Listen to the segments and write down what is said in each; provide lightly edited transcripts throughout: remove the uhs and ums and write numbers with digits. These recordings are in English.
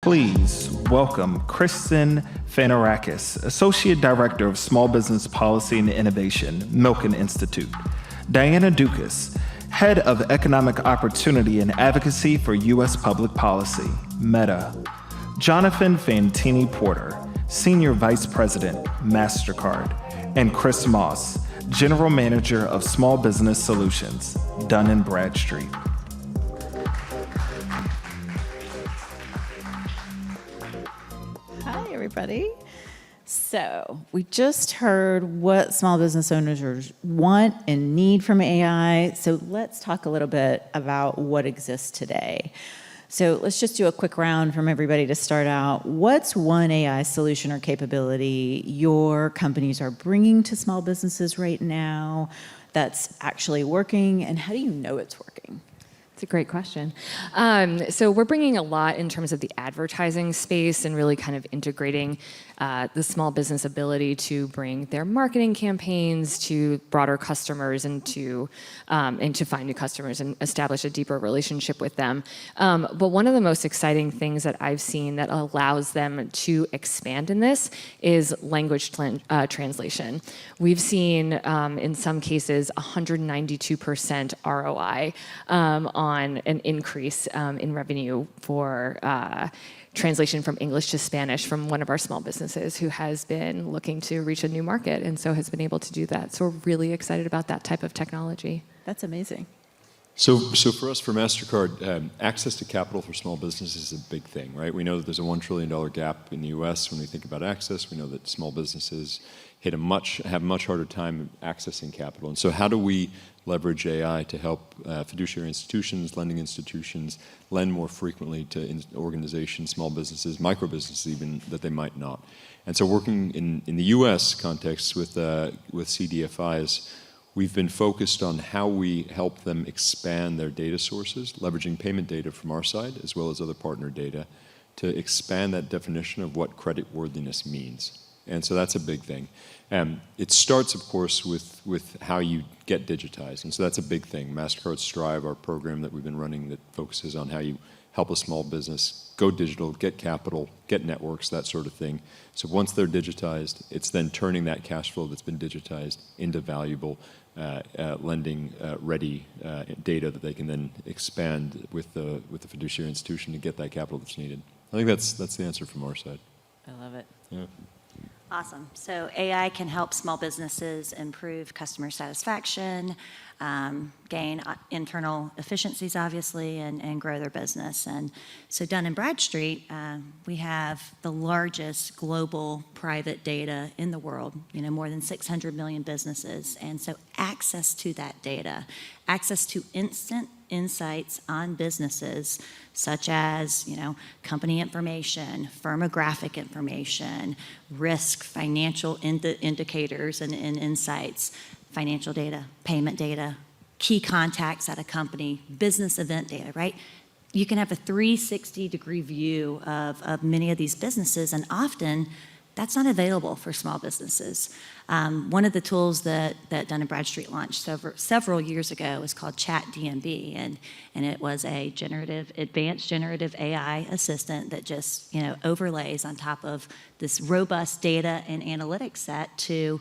Please welcome Kristen Fanarakis, Associate Director of Small Business Policy and Innovation, Milken Institute. Diana Dukas, Head of Economic Opportunity and Advocacy for U.S. Public Policy, Meta. Jonathan Fantini Porter, Senior Vice President, MasterCard. And Chris Moss, General Manager of Small Business Solutions, Dun & Bradstreet. Hi, everybody. So we just heard what small business owners want and need from AI. So let's talk a little bit about what exists today. So let's just do a quick round from everybody to start out. What's one AI solution or capability your companies are bringing to small businesses right now that's actually working, and how do you know it's working? It's a great question. So we're bringing a lot in terms of the advertising space and really kind of integrating the small business ability to bring their marketing campaigns to broader customers and to find new customers and establish a deeper relationship with them. But one of the most exciting things that I've seen that allows them to expand in this is language translation. We've seen in some cases 192% ROI on an increase in revenue for translation from English to Spanish from one of our small businesses who has been looking to reach a new market and so has been able to do that. So we're really excited about that type of technology. That's amazing. So for us, for MasterCard, access to capital for small businesses is a big thing, right? We know that there's a $1 trillion gap in the U.S. when we think about access. We know that small businesses have a much harder time accessing capital. And so how do we leverage AI to help fiduciary institutions, lending institutions, lend more frequently to organizations, small businesses, micro businesses even, that they might not? And so working in the U.S. context with CDFIs, we've been focused on how we help them expand their data sources, leveraging payment data from our side as well as other partner data to expand that definition of what creditworthiness means. And so that's a big thing. It starts, of course, with how you get digitized. And so that's a big thing. MasterCard Strive, our program that we've been running that focuses on how you help a small business go digital, get capital, get networks, that sort of thing. So once they're digitized, it's then turning that cash flow that's been digitized into valuable lending ready data that they can then expand with the fiduciary institution to get that capital that's needed. I think that's the answer from our side. I love it. Yeah. Awesome. So AI can help small businesses improve customer satisfaction, gain internal efficiencies, obviously, and grow their business. And so Dun & Bradstreet, we have the largest global private data in the world, more than 600 million businesses. And so access to that data, access to instant insights on businesses, such as company information, firmographic information, risk, financial indicators and insights, financial data, payment data, key contacts at a company, business event data, right? You can have a 360-degree view of many of these businesses, and often that's not available for small businesses. One of the tools that Dun & Bradstreet launched several years ago is called Chat DMB, and it was a advanced generative AI assistant that just overlays on top of this robust data and analytics set to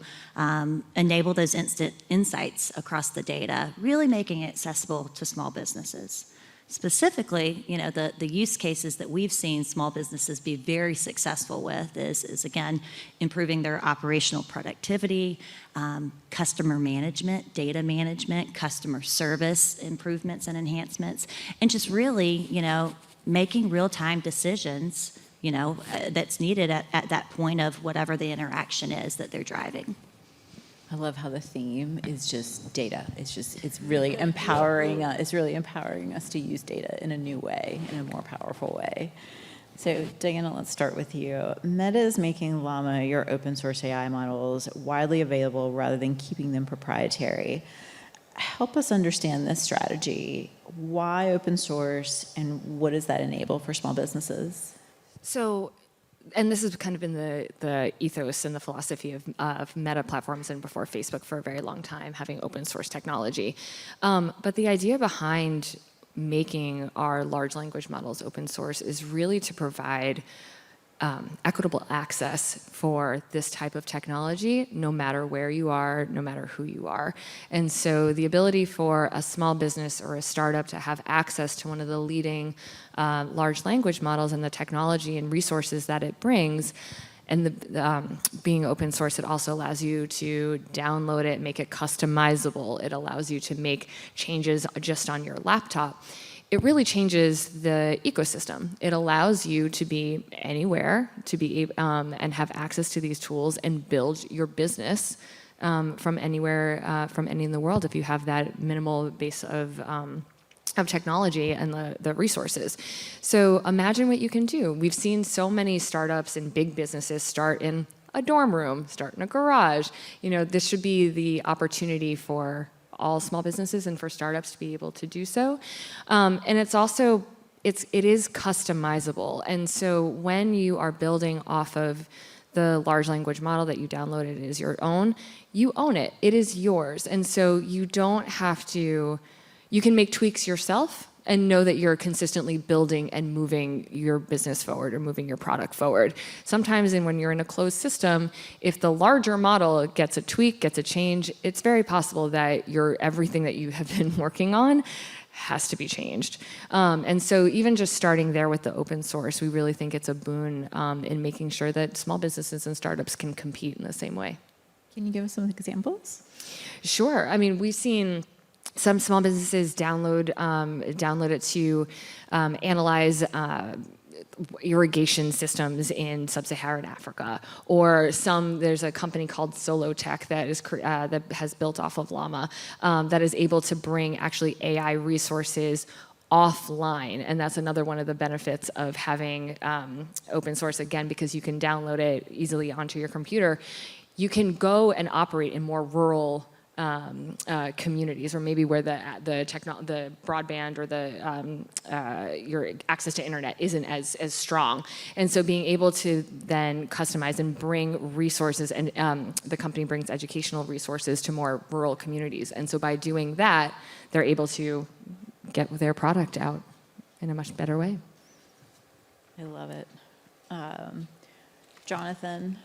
enable those instant insights across the data, really making it accessible to small businesses. Specifically, the use cases that we've seen small businesses be very successful with is again, improving their operational productivity, customer management, data management, customer service improvements and enhancements, and just really, making real-time decisions, that's needed at that point of whatever the interaction is that they're driving. I love how the theme is just data. It's really empowering. It's really empowering us to use data in a new way, in a more powerful way. So Diana, let's start with you. Meta is making Llama, your open source AI models, widely available rather than keeping them proprietary. Help us understand this strategy. Why open source, and what does that enable for small businesses? So, and this has kind of been the ethos and the philosophy of Meta platforms and before Facebook for a very long time, having open source technology. But the idea behind making our large language models open source is really to provide equitable access for this type of technology, no matter where you are, no matter who you are. And so the ability for a small business or a startup to have access to one of the leading large language models and the technology and resources that it brings, and being open source, it also allows you to download it, make it customizable. It allows you to make changes just on your laptop. It really changes the ecosystem. It allows you to be anywhere, to be and have access to these tools and build your business from anywhere, from any in the world, if you have that minimal base of technology and the resources. So imagine what you can do. We've seen so many startups and big businesses start in a dorm room, start in a garage. This should be the opportunity for all small businesses and for startups to be able to do so. And it's also, it is customizable. And so when you are building off of the large language model that you downloaded as your own, you own it. It is yours. And so you don't have to, you can make tweaks yourself and know that you're consistently building and moving your business forward or moving your product forward. Sometimes when you're in a closed system, if the larger model gets a tweak, gets a change, it's very possible that everything that you have been working on has to be changed. And so even just starting there with the open source, we really think it's a boon in making sure that small businesses and startups can compete in the same way. Can you give us some examples? Sure. I mean, we've seen some small businesses download it to analyze irrigation systems in sub-Saharan Africa, or there's a company called Solotech that has built off of Llama that is able to bring actually AI resources offline, and that's another one of the benefits of having open source, again, because you can download it easily onto your computer. You can go and operate in more rural communities, or maybe where the broadband or your access to internet isn't as strong. And so being able to then customize and bring resources, and the company brings educational resources to more rural communities. And so by doing that, they're able to get their product out in a much better way. I love it. Jonathan,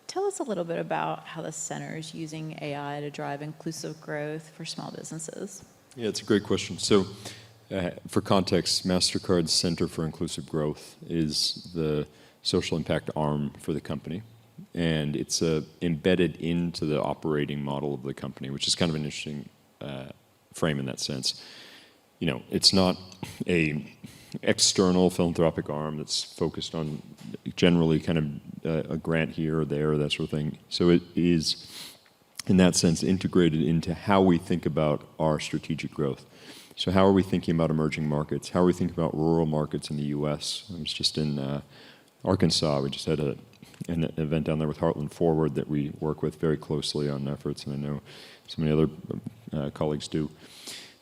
tell us a little bit about how the center is using AI to drive inclusive growth for small businesses. Yeah, it's a great question. So for context, MasterCard's Center for Inclusive Growth is the social impact arm for the company. And it's embedded into the operating model of the company, which is kind of an interesting frame in that sense. It's not a external philanthropic arm that's focused on generally kind of a grant here or there, or that sort of thing. So it is, in that sense, integrated into how we think about our strategic growth. So how are we thinking about emerging markets? How are we thinking about rural markets in the U.S.? I was just in Arkansas. We just had an event down there with Heartland Forward that we work with very closely on efforts, and I know so many other colleagues do.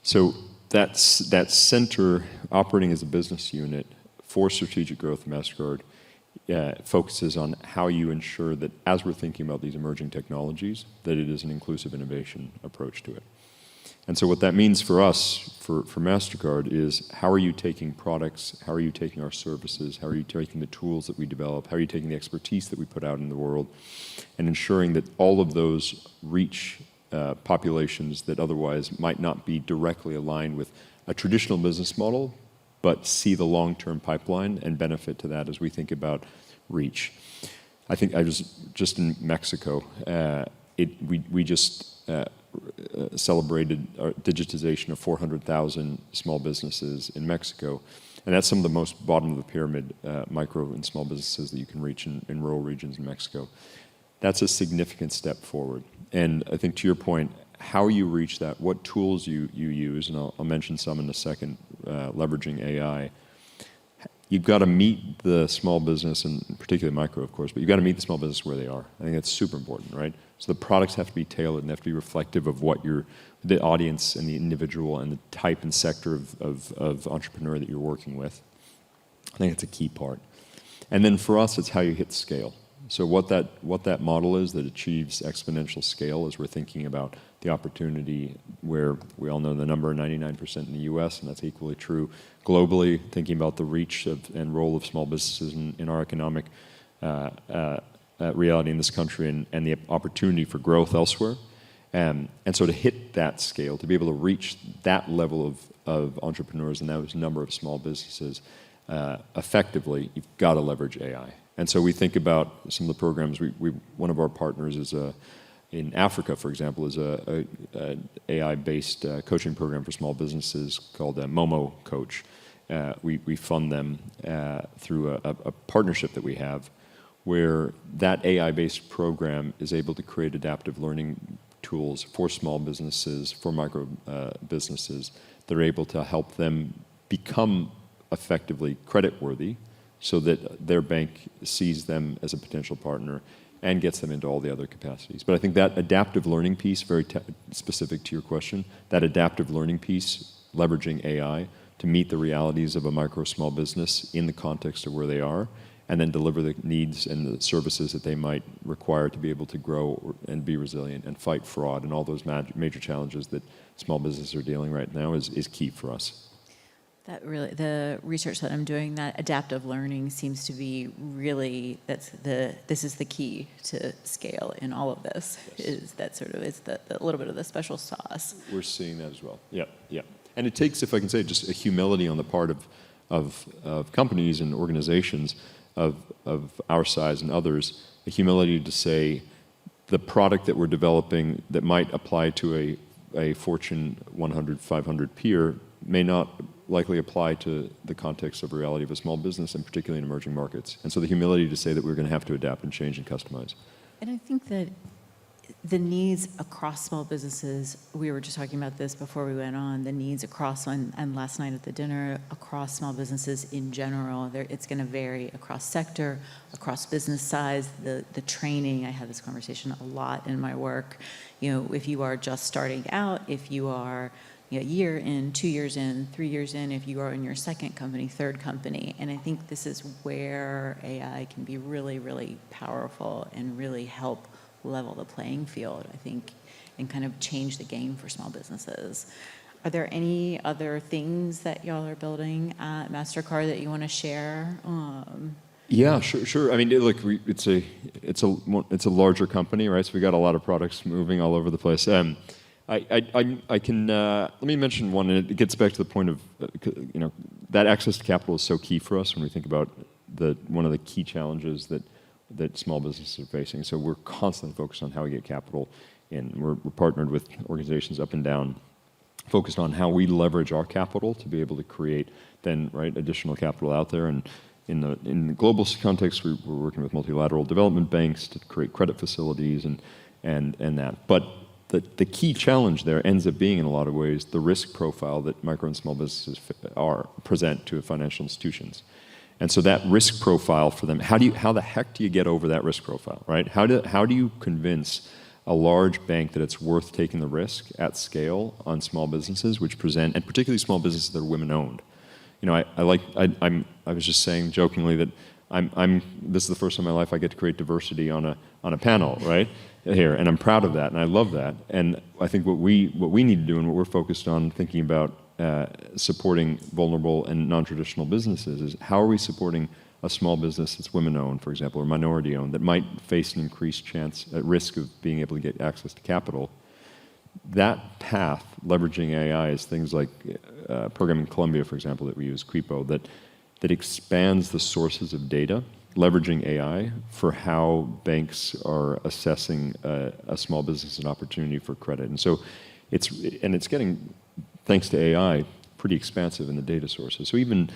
So that center, operating as a business unit for strategic growth in MasterCard, focuses on how you ensure that as we're thinking about these emerging technologies, that it is an inclusive innovation approach to it. And so what that means for us, for MasterCard, is how are you taking products, how are you taking our services, how are you taking the tools that we develop, how are you taking the expertise that we put out in the world, and ensuring that all of those reach populations that otherwise might not be directly aligned with a traditional business model, but see the long-term pipeline and benefit to that as we think about reach. I think I was just in Mexico. We just celebrated our digitization of 400,000 small businesses in Mexico. And that's some of the most bottom of the pyramid micro and small businesses that you can reach in rural regions in Mexico. That's a significant step forward. And I think to your point, how you reach that, what tools you use, and I'll mention some in a second, leveraging AI. You've got to meet the small business, and particularly micro, of course, but you've got to meet the small business where they are. I think that's super important, right? So the products have to be tailored and they have to be reflective of what the audience and the individual and the type and sector of entrepreneur that you're working with. I think it's a key part. And then for us, it's how you hit scale. So what that model is that achieves exponential scale is we're thinking about the opportunity where we all know the number 99% in the US, and that's equally true globally, thinking about the reach and role of small businesses in our economic reality in this country and the opportunity for growth elsewhere. And so to hit that scale, to be able to reach that level of entrepreneurs and that number of small businesses effectively, you've got to leverage AI. And so we think about some of the programs. One of our partners is in Africa, for example, is a AI-based coaching program for small businesses called Momo Coach. We fund them through a partnership that we have, where that AI-based program is able to create adaptive learning tools for small businesses, for micro businesses, that are able to help them become effectively creditworthy so that their bank sees them as a potential partner and gets them into all the other capacities. But I think that adaptive learning piece, very specific to your question, that adaptive learning piece, leveraging AI to meet the realities of a micro small business in the context of where they are, and then deliver the needs and the services that they might require to be able to grow and be resilient and fight fraud and all those major challenges that small businesses are dealing right now is key for us. That really, the research that I'm doing, that adaptive learning seems to be really, this is the key to scale in all of this. Yes. Is that sort of, it's the little bit of the special sauce. We're seeing that as well. Yeah. And it takes, if I can say, just a humility on the part of companies and organizations of our size and others, a humility to say the product that we're developing that might apply to a Fortune 100, 500 peer may not likely apply to the context of reality of a small business, and particularly in emerging markets. And so the humility to say that we're going to have to adapt and change and customize. And I think that the needs across small businesses, we were just talking about this before we went on, the needs across, and last night at the dinner, across small businesses in general, it's going to vary across sector, across business size, the training. I have this conversation a lot in my work. If you are just starting out, if you are a year in, 2 years in, 3 years in, if you are in your second company, third company. And I think this is where AI can be really, really powerful and really help level the playing field, I think, and kind of change the game for small businesses. Are there any other things that y'all are building at MasterCard that you want to share? Yeah, sure. I mean, look, it's a larger company, right? So we got a lot of products moving all over the place. I can let me mention one, and it gets back to the point of that access to capital is so key for us when we think about one of the key challenges that small businesses are facing. So we're constantly focused on how we get capital, and we're partnered with organizations up and down, focused on how we leverage our capital to be able to create then additional capital out there. And in the global context, we're working with multilateral development banks to create credit facilities and that. But the key challenge there ends up being, in a lot of ways, the risk profile that micro and small businesses present to financial institutions. And so that risk profile for them, how the heck do you get over that risk profile, right? How do you convince a large bank that it's worth taking the risk at scale on small businesses, which present, and particularly small businesses that are women-owned? I was just saying jokingly that this is the first time in my life I get to create diversity on a panel, right? Here, and I'm proud of that, and I love that. And I think what we need to do, and what we're focused on thinking about supporting vulnerable and non-traditional businesses, is how are we supporting a small business that's women-owned, for example, or minority-owned, that might face an increased risk of being able to get access to capital. That path, leveraging AI, is things like a program in Colombia, for example, that we use, Quipo, that expands the sources of data, leveraging AI for how banks are assessing a small business an opportunity for credit. And so it's getting, thanks to AI, pretty expansive in the data sources. So even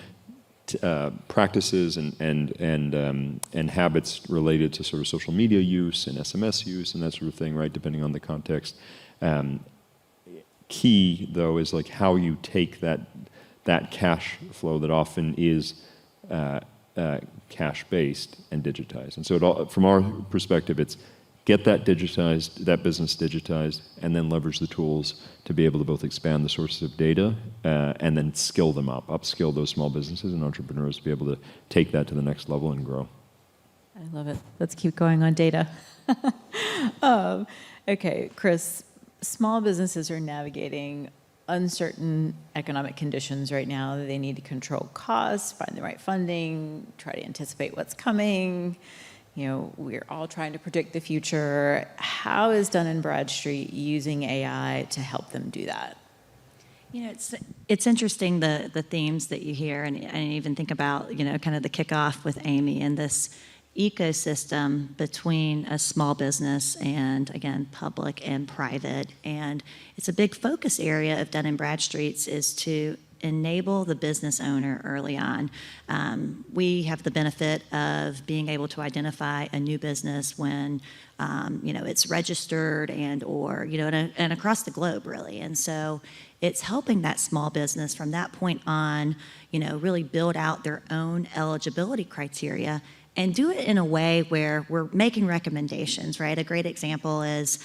practices and habits related to sort of social media use and SMS use and that sort of thing, right, depending on the context. Key, though, is like how you take that cash flow that often is cash-based and digitized. And so from our perspective, it's get that digitized, that business digitized, and then leverage the tools to be able to both expand the sources of data and then skill them upskill those small businesses and entrepreneurs to be able to take that to the next level and grow. I love it. Let's keep going on data. Okay, Chris, small businesses are navigating uncertain economic conditions right now. They need to control costs, find the right funding, try to anticipate what's coming. You know, we're all trying to predict the future. How is Dun & Bradstreet using AI to help them do that? You know, it's interesting the themes that you hear, and even think about, you know, kind of the kickoff with Amy and this ecosystem between a small business and, again, public and private. And it's a big focus area of Dun & Bradstreet's is to enable the business owner early on. We have the benefit of being able to identify a new business when you know, it's registered or you know, and across the globe really. And so it's helping that small business from that point on, you know, really build out their own eligibility criteria and do it in a way where we're making recommendations, right? A great example is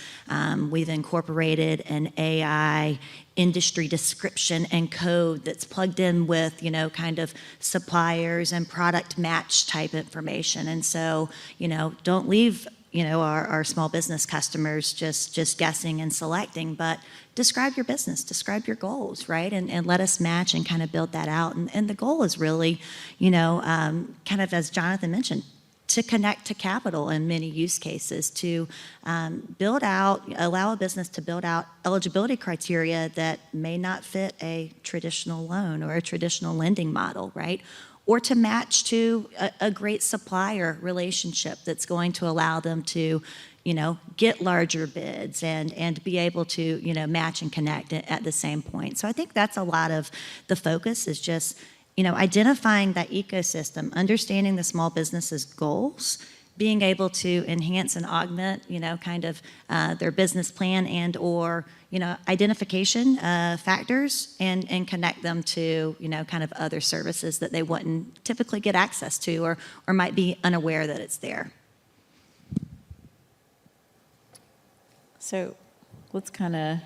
we've incorporated an AI industry description and code that's plugged in with, you know, kind of suppliers and product match type information. And so, you know, don't leave, you know, our small business customers just guessing and selecting, but describe your business, describe your goals, right? And let us match and kind of build that out. And the goal is really, you know, kind of as Jonathan mentioned, to connect to capital in many use cases, to allow a business to build out eligibility criteria that may not fit a traditional loan or a traditional lending model, right? Or to match to a great supplier relationship that's going to allow them to, you know, get larger bids and be able to, you know, match and connect at the same point. So I think that's a lot of the focus is just, you know, identifying that ecosystem, understanding the small business's goals, being able to enhance and augment, you know, kind of their business plan or, you know, identification factors and connect them to, you know, kind of other services that they wouldn't typically get access to or might be unaware that it's there. So let's kind of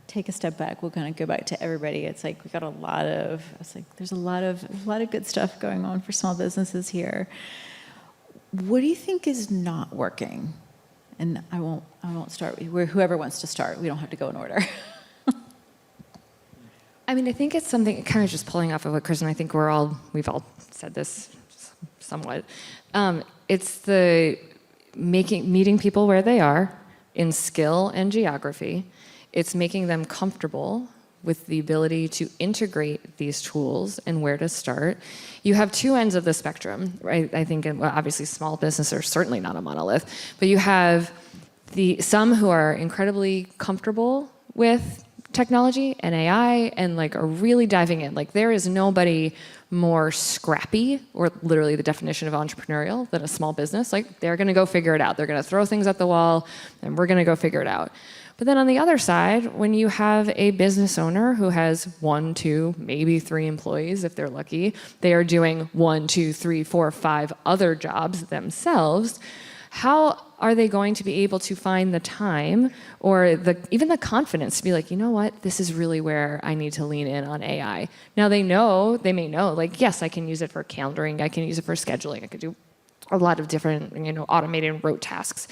take a step back. We'll kind of go back to everybody. It's like we've got there's a lot of good stuff going on for small businesses here. What do you think is not working? And I won't start with whoever wants to start. We don't have to go in order. I mean, I think it's something kind of just pulling off of what Chris and I think we've all said this somewhat. It's the meeting people where they are in skill and geography. It's making them comfortable with the ability to integrate these tools and where to start. You have two ends of the spectrum, right? I think, well, obviously small businesses are certainly not a monolith, but you have some who are incredibly comfortable with technology and AI and like are really diving in. Like there is nobody more scrappy, or literally the definition of entrepreneurial, than a small business. Like they're gonna go figure it out. They're gonna throw things at the wall and we're gonna go figure it out. But then on the other side, when you have a business owner who has 1, 2, maybe 3 employees, if they're lucky, they are doing 1, 2, 3, 4, 5 other jobs themselves, how are they going to be able to find the time or even the confidence to be like, you know what, this is really where I need to lean in on AI. Now they may know, like, yes, I can use it for calendaring, I can use it for scheduling, I could do a lot of different, automated and rote tasks.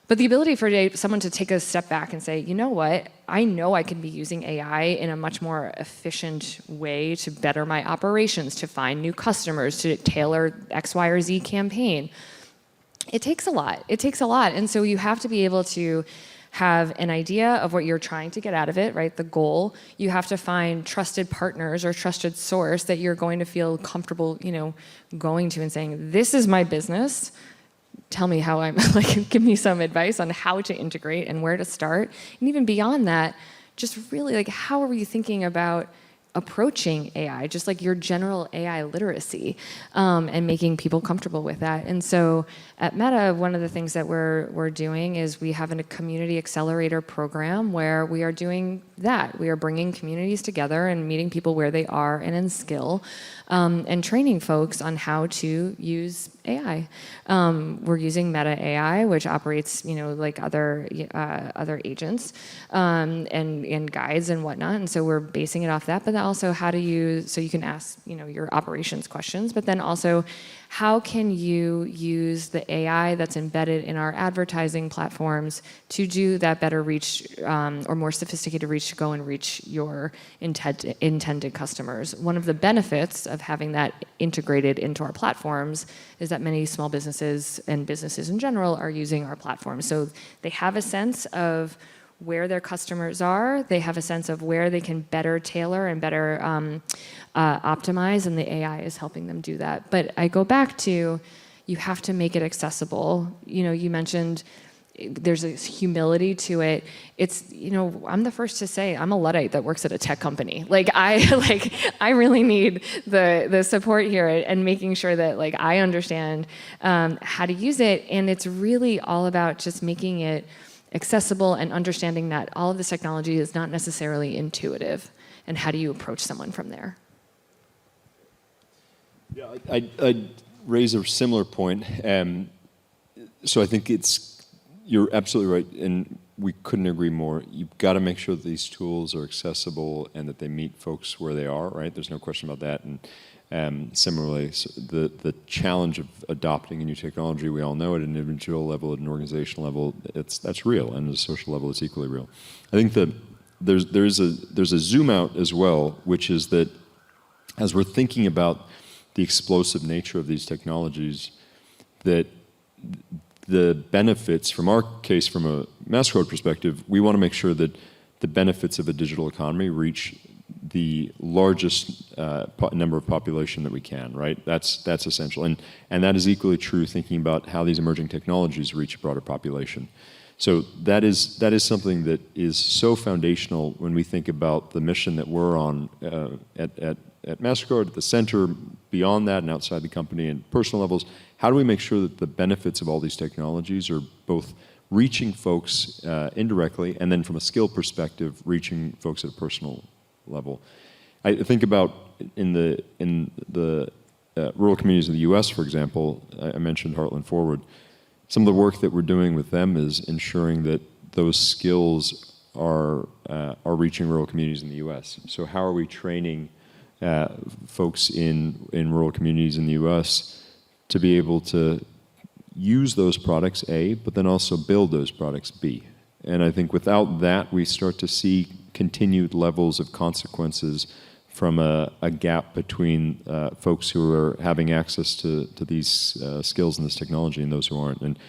But the ability for someone to take a step back and say, you know what, I know I can be using AI in a much more efficient way to better my operations, to find new customers, to tailor X, Y, or Z campaign. It takes a lot. It takes a lot. And so you have to be able to have an idea of what you're trying to get out of it, right? The goal. You have to find trusted partners or trusted source that you're going to feel comfortable, going to and saying, this is my business. Tell me how give me some advice on how to integrate and where to start. And even beyond that, just really how are you thinking about approaching AI, just like your general AI literacy, and making people comfortable with that. And so at Meta, one of the things that we're doing is we have a community accelerator program where we are doing that. We are bringing communities together and meeting people where they are and in skill, and training folks on how to use AI. We're using Meta AI, which operates, like other agents, and guides and whatnot. And so we're basing it off that. But also how do you, so you can ask, your operations questions, but then also how can you use the AI that's embedded in our advertising platforms to do that better reach or more sophisticated reach to go and reach your intended customers. One of the benefits of having that integrated into our platforms is that many small businesses and businesses in general are using our platforms. So they have a sense of where their customers are, they have a sense of where they can better tailor and better optimize, and the AI is helping them do that. But I go back to, you have to make it accessible. You mentioned there's a humility to it. It's, I'm the first to say I'm a Luddite that works at a tech company. I really need the support here and making sure that I understand how to use it. And it's really all about just making it accessible and understanding that all of this technology is not necessarily intuitive. And how do you approach someone from there? Yeah, I'd raise a similar point. So I think you're absolutely right, and we couldn't agree more. You've got to make sure that these tools are accessible and that they meet folks where they are, right? There's no question about that. And similarly, so the challenge of adopting a new technology, we all know at an individual level, at an organizational level, that's real, and at a social level, it's equally real. I think that there's a zoom out as well, which is that as we're thinking about the explosive nature of these technologies, that the benefits, from our case, from a MasterCard perspective, we want to make sure that the benefits of a digital economy reach the largest number of population that we can, right? That's essential. And that is equally true thinking about how these emerging technologies reach a broader population. So that is something that is so foundational when we think about the mission that we're on at MasterCard, at the center, beyond that, and outside the company, and personal levels. How do we make sure that the benefits of all these technologies are both reaching folks indirectly, and then from a skill perspective, reaching folks at a personal level? I think about in the rural communities in the U.S., for example. I mentioned Heartland Forward. Some of the work that we're doing with them is ensuring that those skills are reaching rural communities in the U.S. So how are we training folks in rural communities in the U.S. to be able to use those products, A, but then also build those products, B? And I think without that, we start to see continued levels of consequences from a gap between folks who are having access to these skills and this technology and those who aren't, and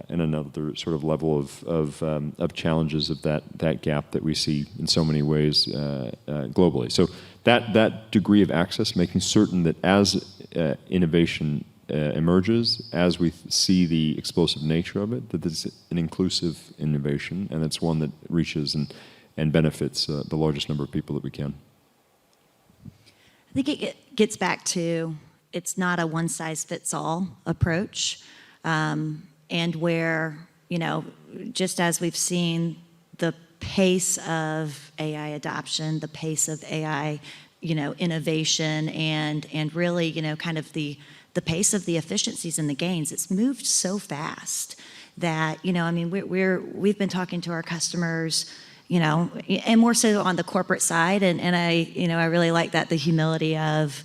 another sort of level of challenges of that gap that we see in so many ways globally. So that degree of access, making certain that as innovation emerges, as we see the explosive nature of it, that it's an inclusive innovation, and it's one that reaches and benefits the largest number of people that we can. I think it gets back to, it's not a one-size-fits-all approach, and where, just as we've seen the pace of AI adoption, the pace of AI, innovation, and really, kind of the pace of the efficiencies and the gains, it's moved so fast that, we've been talking to our customers, and more so on the corporate side, and I really like that, the humility of,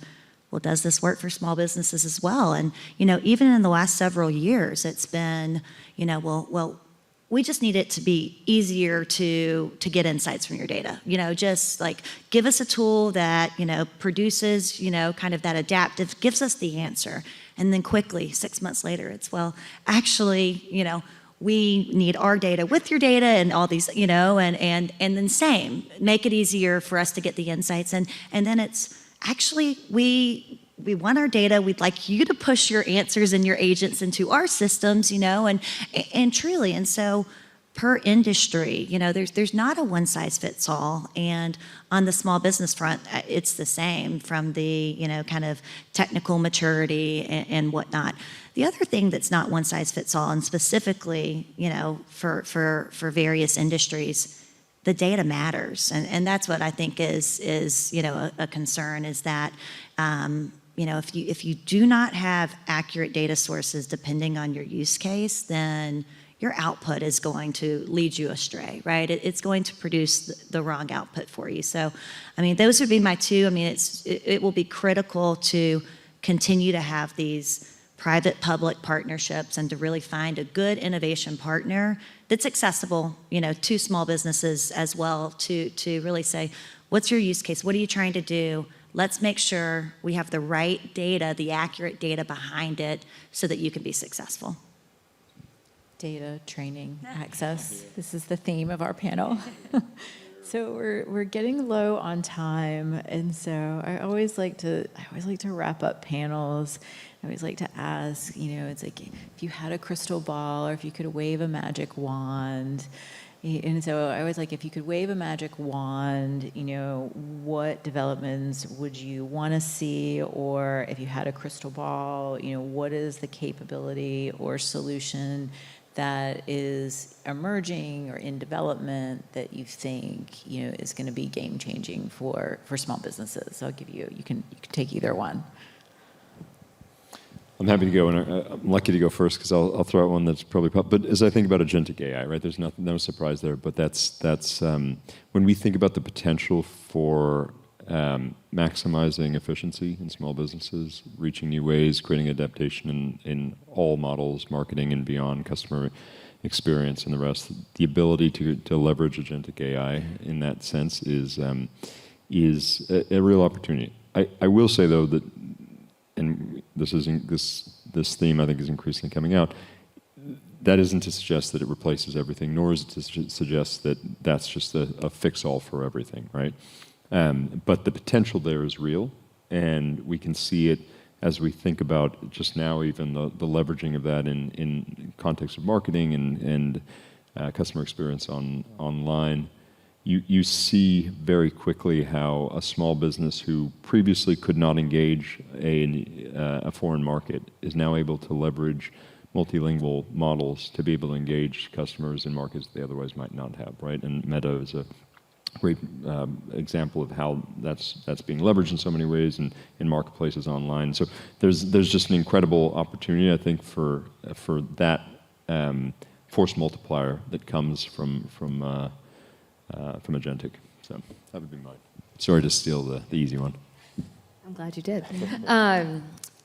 well, does this work for small businesses as well? And, even in the last several years, it's been, well, we just need it to be easier to get insights from your data. Just like give us a tool that, produces, kind of that adaptive, gives us the answer. And then quickly, 6 months later, it's, well, actually, we need our data with your data and all these, and then same, make it easier for us to get the insights. And then it's actually, we want our data. We'd like you to push your answers and your agents into our systems, and truly. And so per industry, there's not a one size fits all. And on the small business front, it's the same from the, kind of technical maturity and whatnot. The other thing that's not one size fits all, and specifically, for various industries, the data matters. And that's what I think is a concern, is that, if you do not have accurate data sources depending on your use case, then your output is going to lead you astray, right? It's going to produce the wrong output for you. So, I mean, those would be my two. I mean, it will be critical to continue to have these private-public partnerships and to really find a good innovation partner that's accessible, to small businesses as well, to really say, what's your use case? What are you trying to do? Let's make sure we have the right data, the accurate data behind it so that you can be successful. Data, training, access. This is the theme of our panel. So we're getting low on time, and so I always like to wrap up panels. I always like to ask, it's like if you had a crystal ball or if you could wave a magic wand. And so I always like, if you could wave a magic wand, what developments would you want to see? Or if you had a crystal ball, what is the capability or solution that is emerging or in development that you think, is going to be game changing for small businesses? So I'll give you can take either one. I'm happy to go, and I'm lucky to go first because I'll throw out one that's probably. But as I think about agentic AI, right? There's no surprise there. But that's when we think about the potential for maximizing efficiency in small businesses, reaching new ways, creating adaptation in all models, marketing and beyond, customer experience, and the rest. The ability to leverage agentic AI in that sense is a real opportunity. I will say though that. And this theme I think is increasingly coming out. That isn't to suggest that it replaces everything, nor is it to suggest that that's just a fix-all for everything, right? But the potential there is real, and we can see it as we think about just now even the leveraging of that in context of marketing and customer experience online. You see very quickly how a small business who previously could not engage a foreign market is now able to leverage multilingual models to be able to engage customers in markets they otherwise might not have, right? And Meta is a great example of how that's being leveraged in so many ways and in marketplaces online. So there's just an incredible opportunity, I think, for that force multiplier that comes from agentic. So that would be mine. Sorry to steal the easy one. I'm glad you did.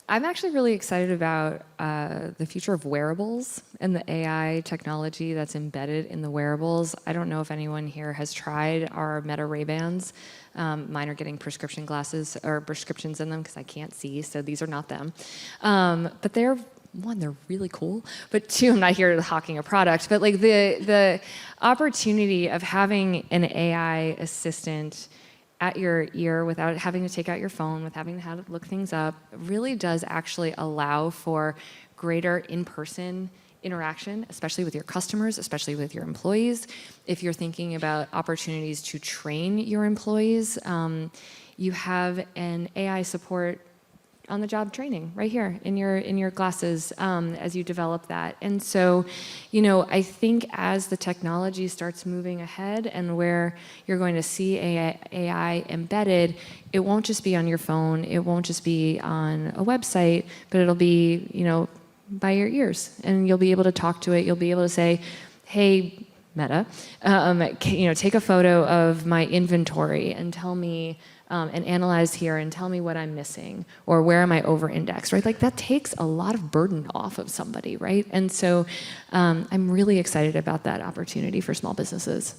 I'm actually really excited about the future of wearables and the AI technology that's embedded in the wearables. I don't know if anyone here has tried our Meta Ray-Bans. Mine are getting prescription glasses or prescriptions in them because I can't see, so these are not them. But they're really cool, but two, I'm not here hawking a product, but like the opportunity of having an AI assistant at your ear without having to take out your phone, with having to have to look things up, really does actually allow for greater in-person interaction, especially with your customers, especially with your employees. If you're thinking about opportunities to train your employees, you have an AI support on-the-job training right here in your glasses as you develop that. And so, I think as the technology starts moving ahead and where you're going to see AI embedded, it won't just be on your phone, it won't just be on a website, but it'll be, by your ears. And you'll be able to talk to it, you'll be able to say, hey, Meta, take a photo of my inventory and tell me, and analyze here and tell me what I'm missing or where am I over-indexed, right? Like that takes a lot of burden off of somebody, right? And so I'm really excited about that opportunity for small businesses.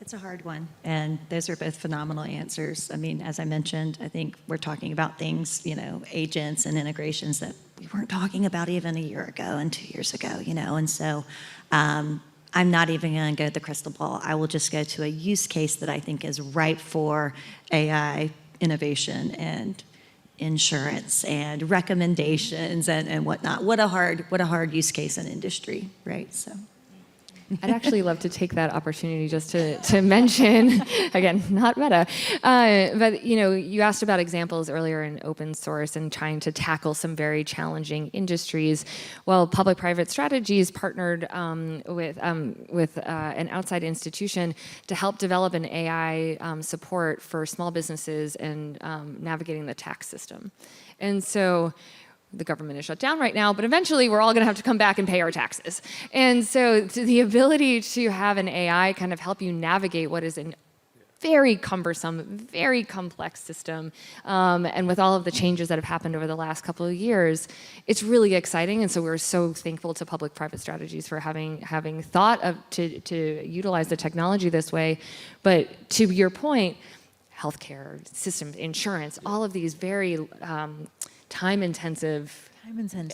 It's a hard one, and those are both phenomenal answers. I mean, as I mentioned, I think we're talking about things, agents and integrations that we weren't talking about even a year ago and 2 years ago, and so I'm not even going to go to the crystal ball. I will just go to a use case that I think is ripe for AI innovation and insurance and recommendations and whatnot. What a hard use case in industry, right? So. I'd actually love to take that opportunity just to mention, again, not Meta, but you asked about examples earlier in open source and trying to tackle some very challenging industries. Well, public-private strategies partnered with an outside institution to help develop an AI support for small businesses and navigating the tax system. And so the government is shut down right now, but eventually we're all going to have to come back and pay our taxes. And so the ability to have an AI kind of help you navigate what is an very cumbersome, very complex system, and with all of the changes that have happened over the last couple of years, it's really exciting. And so we're so thankful to public-private strategies for having thought of to utilize the technology this way. But to your point, healthcare systems, insurance, all of these very time-intensive.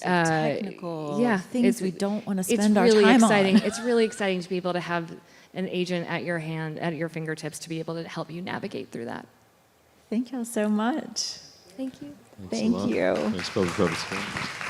Technical things we don't want to spend our really time exciting. on. It's really exciting to be able to have an agent at your hand, at your fingertips, to be able to help you navigate through that. Thank y'all so much. Thank you. Thanks a lot. you. Thanks, Public Private Strategies.